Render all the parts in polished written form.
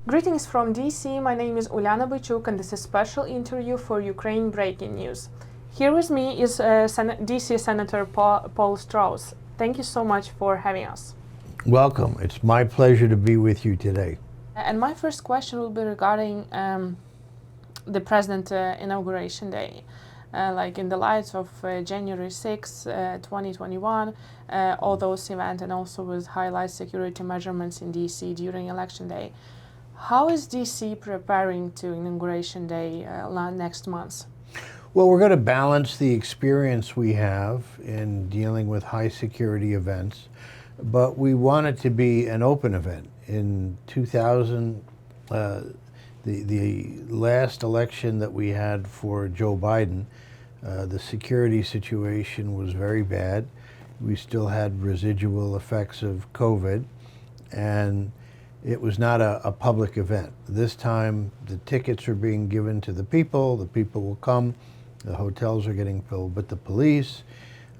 Greetings from DC. My name is Uliana Boichuk, and this is a special interview for Ukraine Breaking News. Here with me is DC Senator Paul Strauss. Thank you so much for having us. Welcome. It's my pleasure to be with you today. And my first question will be regarding the President Inauguration Day. Like in the light of January 6, 2021, all those events, and also with highlight security measurements in DC during Election Day. How is DC preparing to Inauguration Day next month? Well, we're going to balance the experience we have in dealing with high security events, but we want it to be an open event. In 2000, the last election that we had for Joe Biden, the security situation was very bad. We still had residual effects of COVID, and it was not a public event. This time, the tickets are being given to the people will come, the hotels are getting filled, but the police,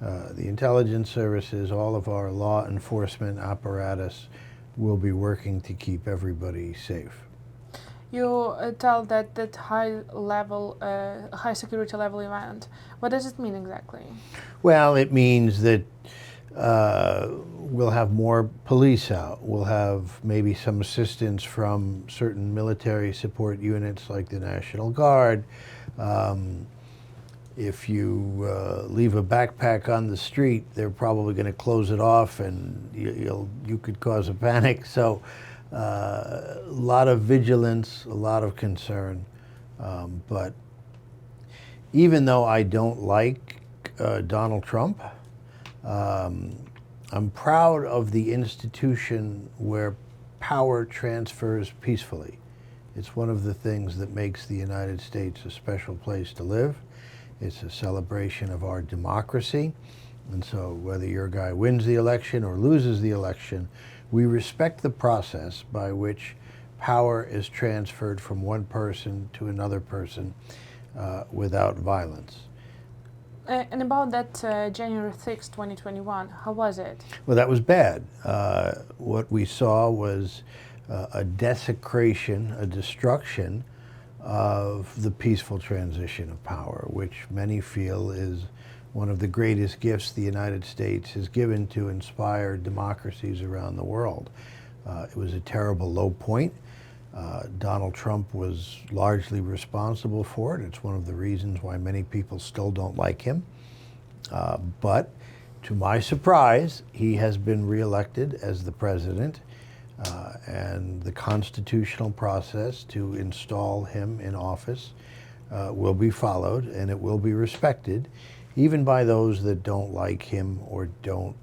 the intelligence services, all of our law enforcement apparatus will be working to keep everybody safe. You tell that high security level event. What does it mean exactly? Well, it means that we'll have more police out. We'll have maybe some assistance from certain military support units like the National Guard. If you leave a backpack on the street, they're probably going to close it off, and you could cause a panic. So a lot of vigilance, a lot of concern. But even though I don't like Donald Trump, I'm proud of the institution where power transfers peacefully. It's one of the things that makes the United States a special place to live. It's a celebration of our democracy. And so whether your guy wins the election or loses the election, we respect the process by which power is transferred from one person to another person without violence. And about that January 6, 2021, how was it? Well, that was bad. What we saw was a desecration, a destruction of the peaceful transition of power, which many feel is one of the greatest gifts the United States has given to inspire democracies around the world. It was a terrible low point. Donald Trump was largely responsible for it. It's one of the reasons why many people still don't like him. But to my surprise, he has been reelected as the president, and the constitutional process to install him in office will be followed, and it will be respected, even by those that don't like him or don't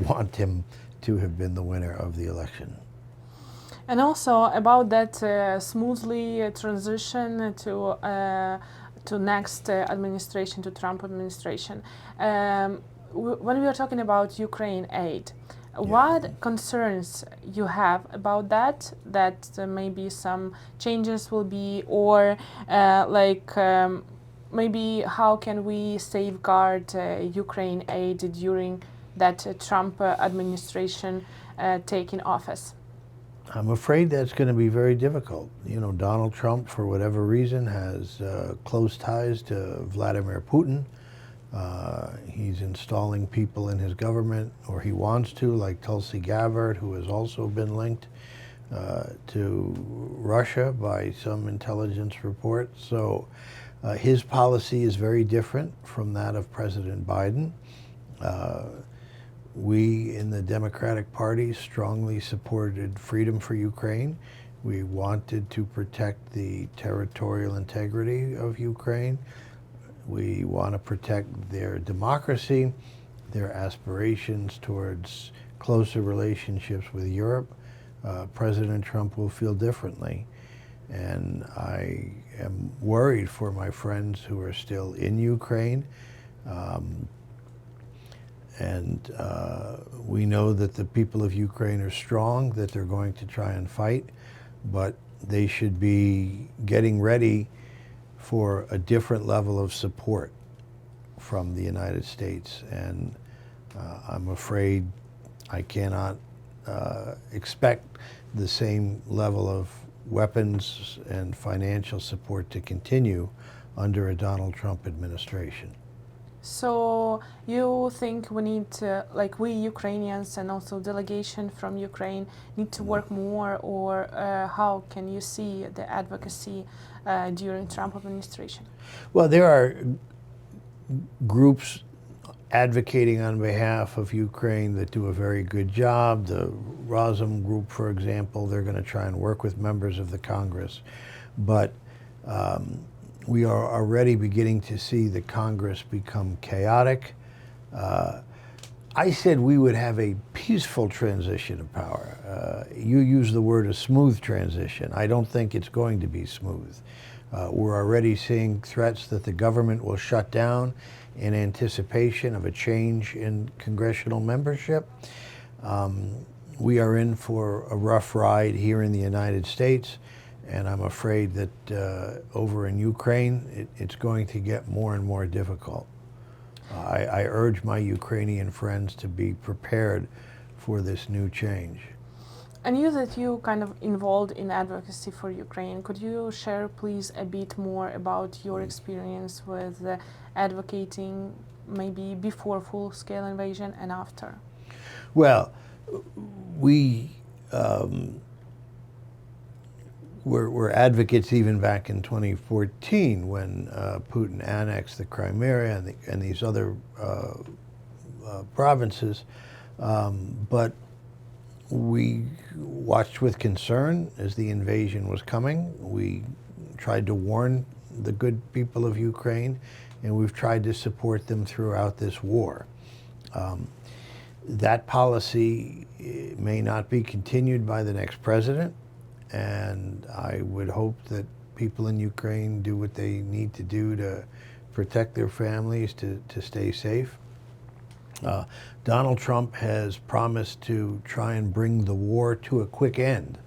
want him to have been the winner of the election. And also about that smoothly transition to next administration, to Trump administration. When we are talking about Ukraine aid, what concerns you have about that? That maybe some changes will be, or maybe how can we safeguard Ukraine aid during that Trump administration taking office? I'm afraid that's going to be very difficult. You know, Donald Trump, for whatever reason, has close ties to Vladimir Putin. He's installing people in his government, or he wants to, like Tulsi Gabbard, who has also been linked to Russia by some intelligence reports. So his policy is very different from that of President Biden. We in the Democratic Party strongly supported freedom for Ukraine. We wanted to protect the territorial integrity of Ukraine. We want to protect their democracy, their aspirations towards closer relationships with Europe. President Trump will feel differently. And I am worried for my friends who are still in Ukraine. We know that the people of Ukraine are strong, that they're going to try and fight, but they should be getting ready for a different level of support from the United States. And I'm afraid I cannot expect the same level of weapons and financial support to continue under a Donald Trump administration. So you think we need to, like we Ukrainians and also delegation from Ukraine need to work more, or how can you see the advocacy during Trump administration? Well, there are groups advocating on behalf of Ukraine that do a very good job. The Razum group, for example, they're going to try and work with members of the Congress. But we are already beginning to see the Congress become chaotic. I said we would have a peaceful transition of power. You use the word a smooth transition. I don't think it's going to be smooth. We're already seeing threats that the government will shut down in anticipation of a change in congressional membership. We are in for a rough ride here in the United States, and I'm afraid that over in Ukraine, it's going to get more and more difficult. I urge my Ukrainian friends to be prepared for this new change. I knew that you kind of involved in advocacy for Ukraine. Could you share, please, a bit more about your experience with advocating, maybe before full-scale invasion and after? Well, we were advocates even back in 2014 when Putin annexed the Crimea and these other provinces. But we watched with concern as the invasion was coming. We tried to warn the good people of Ukraine, and we've tried to support them throughout this war. That policy may not be continued by the next president, and I would hope that people in Ukraine do what they need to do to protect their families, to stay safe. Donald Trump has promised to try and bring the war to a quick end,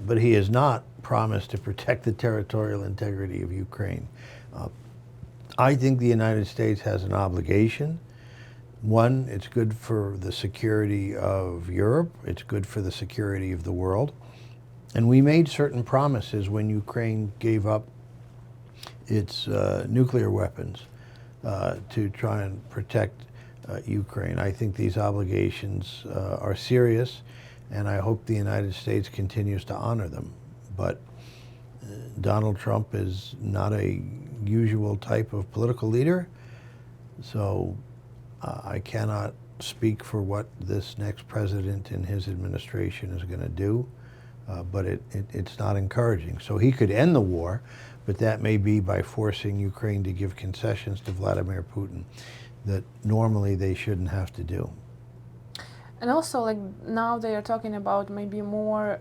but he has not promised to protect the territorial integrity of Ukraine. I think the United States has an obligation. One, it's good for the security of Europe, it's good for the security of the world. And we made certain promises when Ukraine gave up its nuclear weapons to try and protect Ukraine. I think these obligations are serious, and I hope the United States continues to honor them. But Donald Trump is not a usual type of political leader, so I cannot speak for what this next president and his administration is going to do, but it's not encouraging. So he could end the war, but that may be by forcing Ukraine to give concessions to Vladimir Putin that normally they shouldn't have to do. And also, like now they are talking about maybe more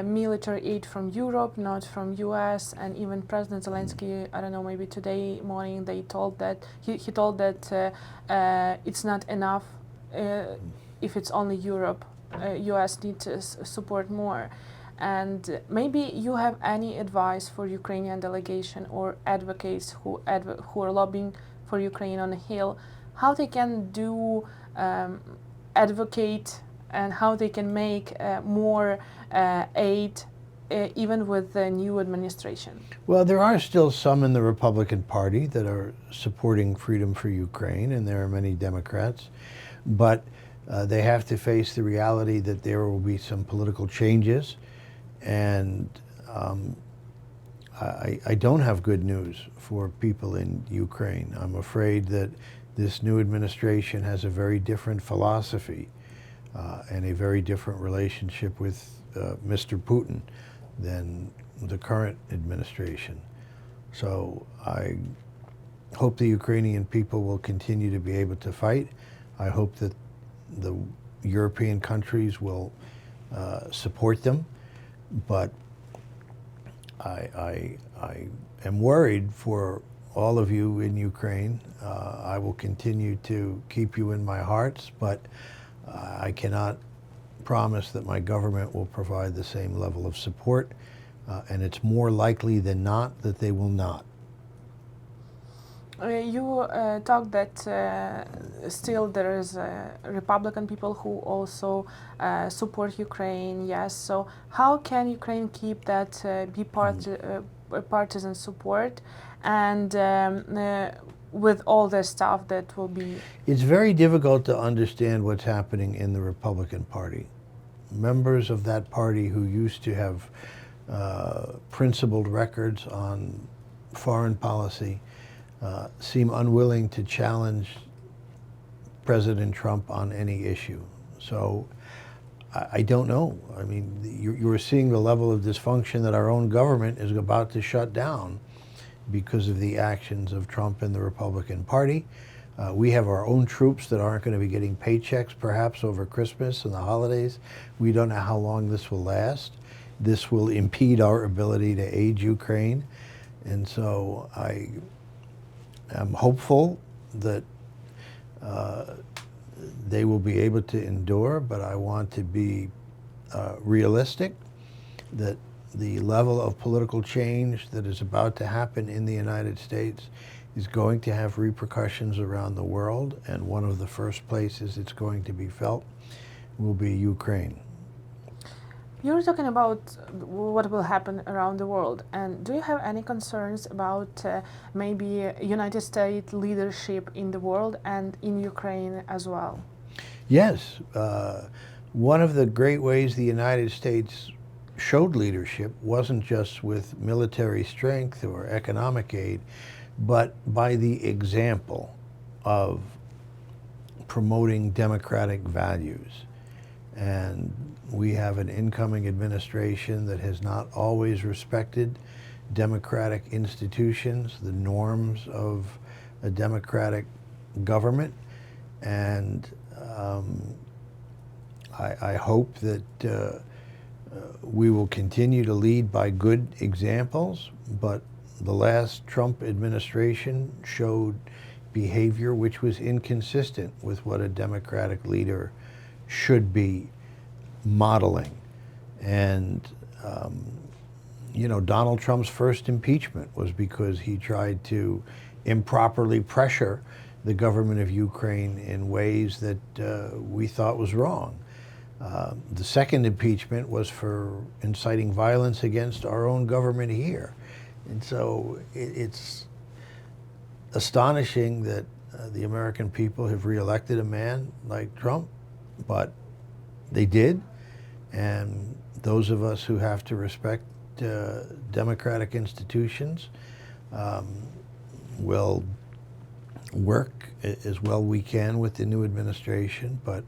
military aid from Europe, not from U.S. And even President Zelensky, I don't know, maybe today morning they told that he told that it's not enough if it's only Europe. U.S. needs to support more. And maybe you have any advice for Ukrainian delegation or advocates who are lobbying for Ukraine on the Hill, how they can do advocate and how they can make more aid even with the new administration? Well, there are still some in the Republican Party that are supporting freedom for Ukraine, and there are many Democrats, but they have to face the reality that there will be some political changes, and I don't have good news for people in Ukraine. I'm afraid that this new administration has a very different philosophy and a very different relationship with Mr. Putin than the current administration. So I hope the Ukrainian people will continue to be able to fight. I hope that the European countries will support them, but I am worried for all of you in Ukraine. I will continue to keep you in my hearts, but I cannot promise that my government will provide the same level of support, and it's more likely than not that they will not. You talked that still there is Republican people who also support Ukraine. Yes. So how can Ukraine keep that partisan support, and with all the stuff that will be? It's very difficult to understand what's happening in the Republican Party. Members of that party who used to have principled records on foreign policy seem unwilling to challenge President Trump on any issue. So I don't know. I mean, you're seeing the level of dysfunction that our own government is about to shut down because of the actions of Trump and the Republican Party. We have our own troops that aren't going to be getting paychecks perhaps over Christmas and the holidays. We don't know how long this will last. This will impede our ability to aid Ukraine. And so I am hopeful that they will be able to endure, but I want to be realistic that the level of political change that is about to happen in the United States is going to have repercussions around the world, and one of the first places it's going to be felt will be Ukraine. You're talking about what will happen around the world, and do you have any concerns about maybe United States leadership in the world and in Ukraine as well? Yes, one of the great ways the United States showed leadership wasn't just with military strength or economic aid, but by the example of promoting democratic values. And we have an incoming administration that has not always respected democratic institutions, the norms of a democratic government. And I hope that we will continue to lead by good examples, but the last Trump administration showed behavior which was inconsistent with what a democratic leader should be modeling. And, Donald Trump's first impeachment was because he tried to improperly pressure the government of Ukraine in ways that we thought was wrong. The second impeachment was for inciting violence against our own government here. And so it's astonishing that the American people have reelected a man like Trump, but they did. And those of us who have to respect democratic institutions will work as well we can with the new administration, but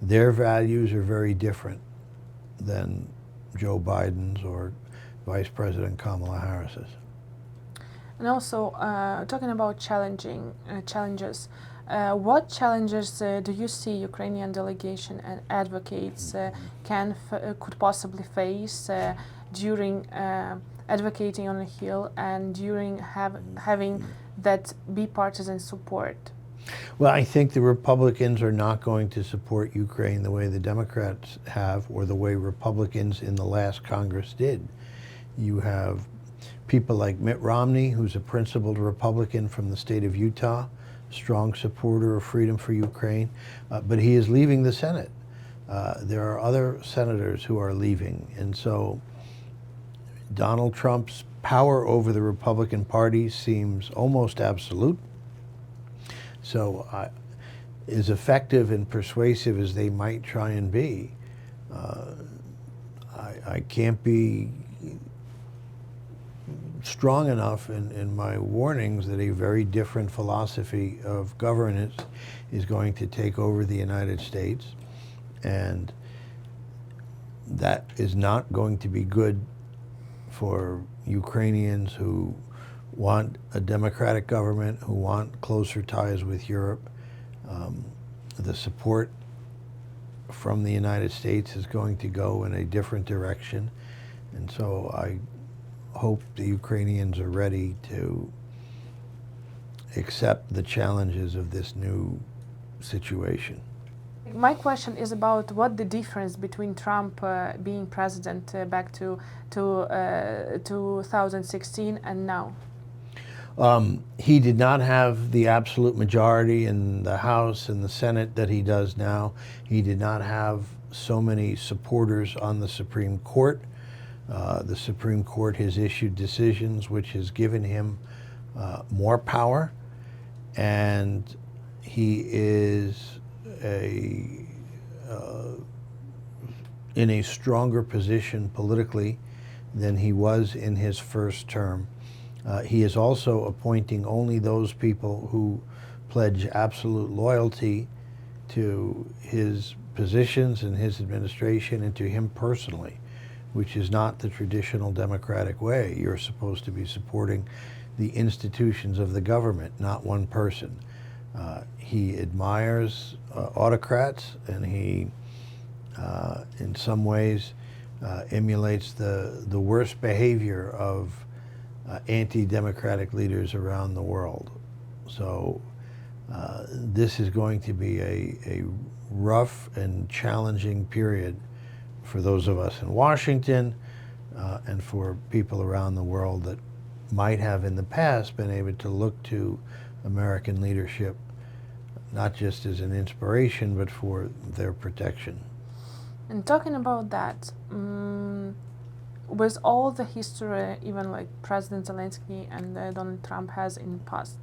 their values are very different than Joe Biden's or Vice President Kamala Harris's. And also, talking about challenges, what challenges do you see Ukrainian delegation and advocates could possibly face during advocating on the Hill and during having that bipartisan support? Well, I think the Republicans are not going to support Ukraine the way the Democrats have, or the way Republicans in the last Congress did. You have people like Mitt Romney, who's a principled Republican from the state of Utah, strong supporter of freedom for Ukraine, but he is leaving the Senate. There are other senators who are leaving, and so Donald Trump's power over the Republican Party seems almost absolute. So as effective and persuasive as they might try and be, I can't be strong enough in my warnings that a very different philosophy of governance is going to take over the United States, and that is not going to be good for Ukrainians who want a democratic government, who want closer ties with Europe. The support from the United States is going to go in a different direction, and so I hope the Ukrainians are ready to accept the challenges of this new situation. My question is about what the difference between Trump being president back to 2016 and now. He did not have the absolute majority in the House and the Senate that he does now. He did not have so many supporters on the Supreme Court. The Supreme Court has issued decisions which has given him more power, and he is in a stronger position politically than he was in his first term. He is also appointing only those people who pledge absolute loyalty to his positions and his administration and to him personally, which is not the traditional democratic way. You're supposed to be supporting the institutions of the government, not one person. He admires autocrats, and he, in some ways, emulates the worst behavior of anti-democratic leaders around the world. So this is going to be a rough and challenging period for those of us in Washington and for people around the world that might have in the past been able to look to American leadership not just as an inspiration but for their protection. And talking about that, with all the history, even like President Zelensky and Donald Trump has in the past,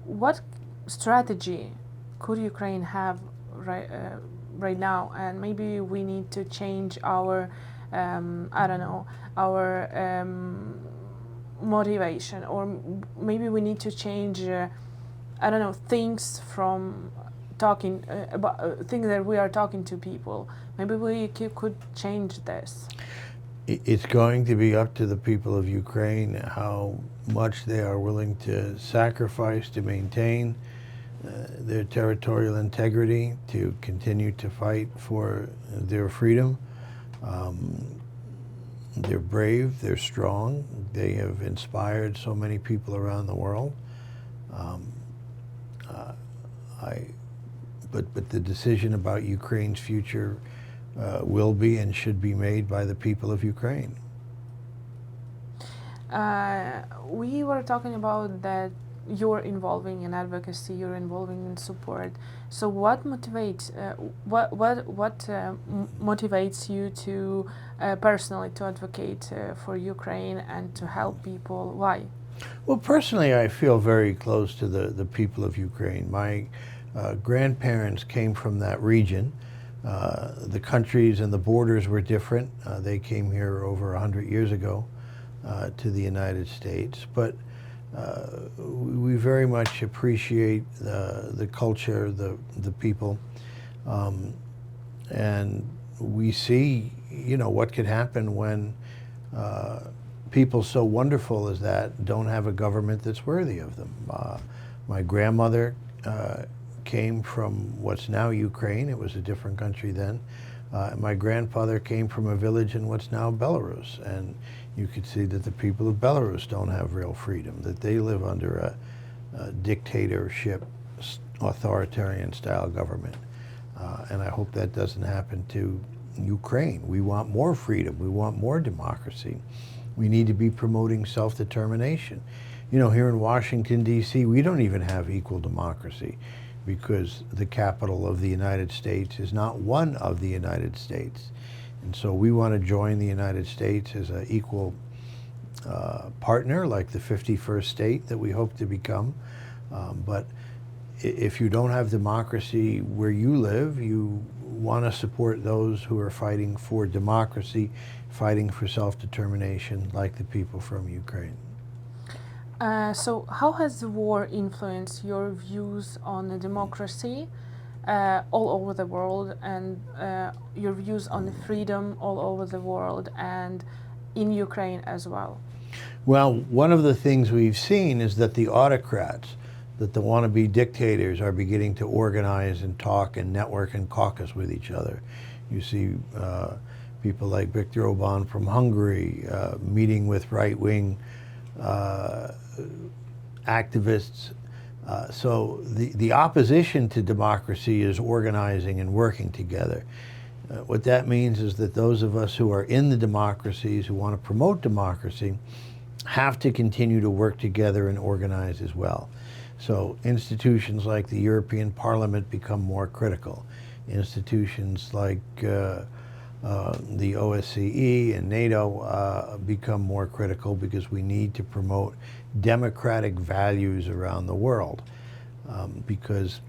what strategy could Ukraine have right now? And maybe we need to change our, I don't know, our motivation, or maybe we need to change, I don't know, things from talking about things that we are talking to people. Maybe we could change this. It's going to be up to the people of Ukraine how much they are willing to sacrifice to maintain their territorial integrity, to continue to fight for their freedom. They're brave, they're strong, they have inspired so many people around the world. But the decision about Ukraine's future will be and should be made by the people of Ukraine. We were talking about that you're involving in advocacy, you're involving in support. So what motivates motivates you to personally to advocate for Ukraine and to help people? Why? Well, personally, I feel very close to the people of Ukraine. My grandparents came from that region. The countries and the borders were different. They came here over 100 years ago to the United States. But we very much appreciate the culture, the people. And we see, what could happen when people so wonderful as that don't have a government that's worthy of them. My grandmother came from what's now Ukraine. It was a different country then. My grandfather came from a village in what's now Belarus, and you could see that the people of Belarus don't have real freedom, that they live under a dictatorship, authoritarian style government. And I hope that doesn't happen to Ukraine. We want more freedom. We want more democracy. We need to be promoting self-determination. Here in Washington, D.C., we don't even have equal democracy, because the capital of the United States is not one of the United States. And so we want to join the United States as an equal partner, like the 51st state that we hope to become. But if you don't have democracy where you live, you want to support those who are fighting for democracy, fighting for self-determination, like the people from Ukraine. So how has the war influenced your views on the democracy all over the world, and your views on the freedom all over the world and in Ukraine as well? Well, one of the things we've seen is that the autocrats, that the wannabe dictators, are beginning to organize and talk and network and caucus with each other. You see people like Viktor Orban from Hungary meeting with right-wing activists. So the opposition to democracy is organizing and working together. What that means is that those of us who are in the democracies, who want to promote democracy, have to continue to work together and organize as well. So institutions like the European Parliament become more critical. Institutions like the OSCE and NATO become more critical because we need to promote democratic values around the world. Because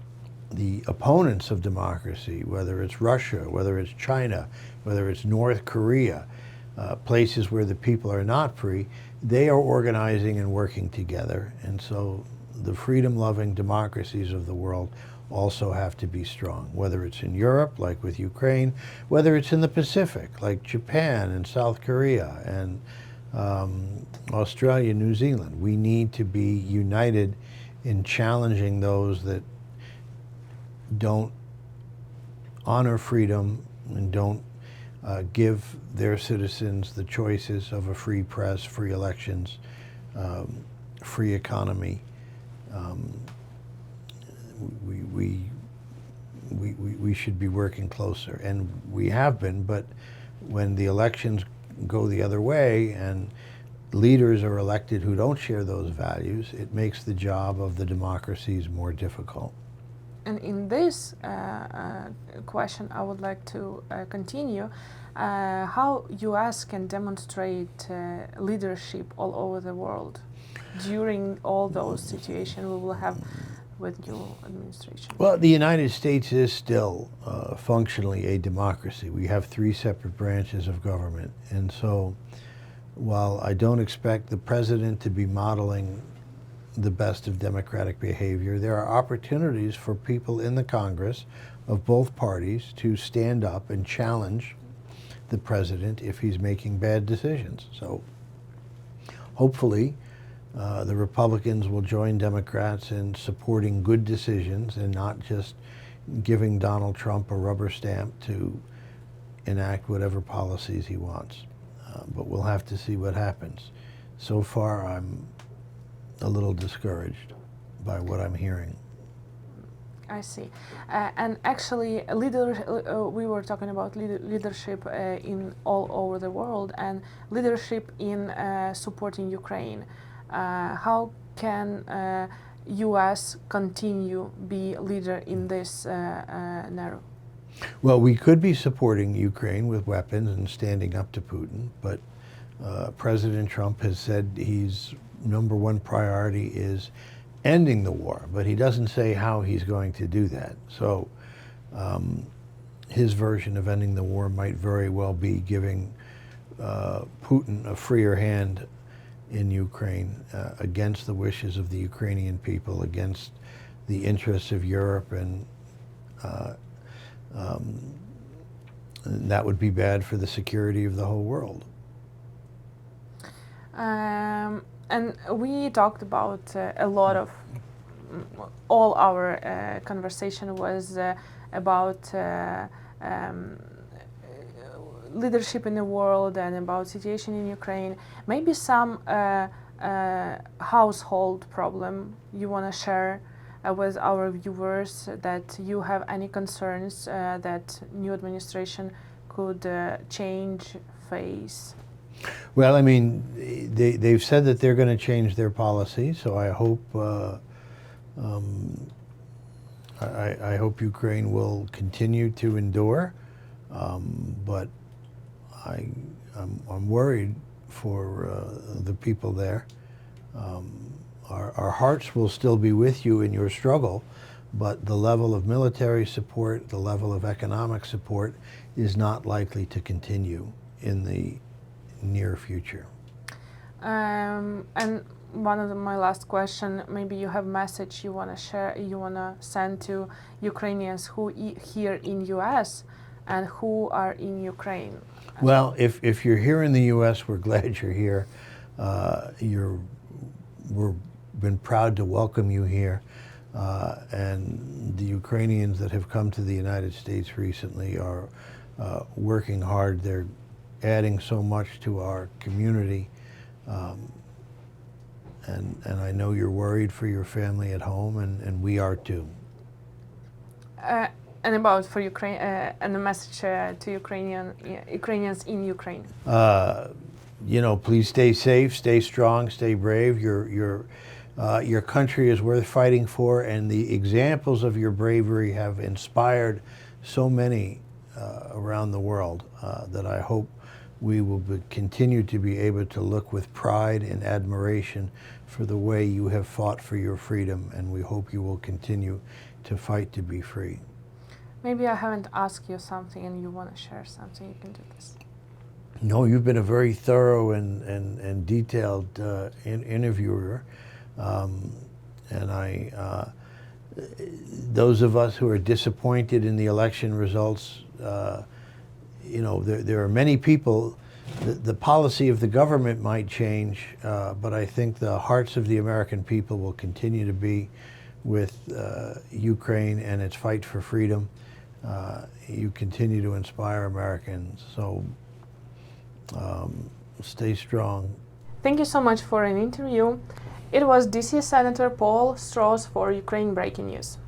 the opponents of democracy, whether it's Russia, whether it's China, whether it's North Korea, places where the people are not free, they are organizing and working together. And so the freedom-loving democracies of the world also have to be strong, whether it's in Europe, like with Ukraine, whether it's in the Pacific, like Japan and South Korea and Australia, New Zealand. We need to be united in challenging those that don't honor freedom and don't give their citizens the choices of a free press, free elections, free economy. We should be working closer, and we have been, but when the elections go the other way and leaders are elected who don't share those values, it makes the job of the democracies more difficult. And in this question, I would like to continue how U.S. can demonstrate leadership all over the world during all those situations we will have with new administration. Well, the United States is still functionally a democracy. We have 3 separate branches of government, and so while I don't expect the president to be modeling the best of democratic behavior, there are opportunities for people in the Congress of both parties to stand up and challenge the president if he's making bad decisions. So hopefully the Republicans will join Democrats in supporting good decisions and not just giving Donald Trump a rubber stamp to enact whatever policies he wants. But we'll have to see what happens. So far, I'm a little discouraged by what I'm hearing. I see. And actually, we were talking about leadership in all over the world and leadership in supporting Ukraine. How can U.S. continue be leader in this narrow? Well, we could be supporting Ukraine with weapons and standing up to Putin, but President Trump has said his #1 priority is ending the war, but he doesn't say how he's going to do that. So his version of ending the war might very well be giving Putin a freer hand in Ukraine against the wishes of the Ukrainian people, against the interests of Europe, and that would be bad for the security of the whole world. And we talked about a lot of, all our conversation was about leadership in the world and about situation in Ukraine. Maybe some household problem you want to share with our viewers, that you have any concerns that new administration could change, face? Well, I mean, they've said that they're going to change their policy, so I hope I hope Ukraine will continue to endure, but I'm worried for the people there. Our hearts will still be with you in your struggle, but the level of military support, the level of economic support is not likely to continue in the near future. And one of my last question, maybe you have message you want to share, you want to send to Ukrainians who here in US and who are in Ukraine. Well, if you're here in the US, we're glad you're here. We're been proud to welcome you here. And the Ukrainians that have come to the United States recently are working hard. They're adding so much to our community. And I know you're worried for your family at home, and we are too. And about for Ukraine, and a message to Ukrainians in Ukraine. please stay safe, stay strong, stay brave. Your country is worth fighting for, and the examples of your bravery have inspired so many around the world that I hope we will continue to be able to look with pride and admiration for the way you have fought for your freedom, and we hope you will continue to fight to be free. Maybe I haven't asked you something and you want to share something, you can do this. No, you've been a very thorough and detailed interviewer. Those of us who are disappointed in the election results, there are many people. The policy of the government might change, but I think the hearts of the American people will continue to be with Ukraine and its fight for freedom. You continue to inspire Americans, so stay strong. Thank you so much for an interview. It was DC Senator Paul Strauss for Ukraine Breaking News.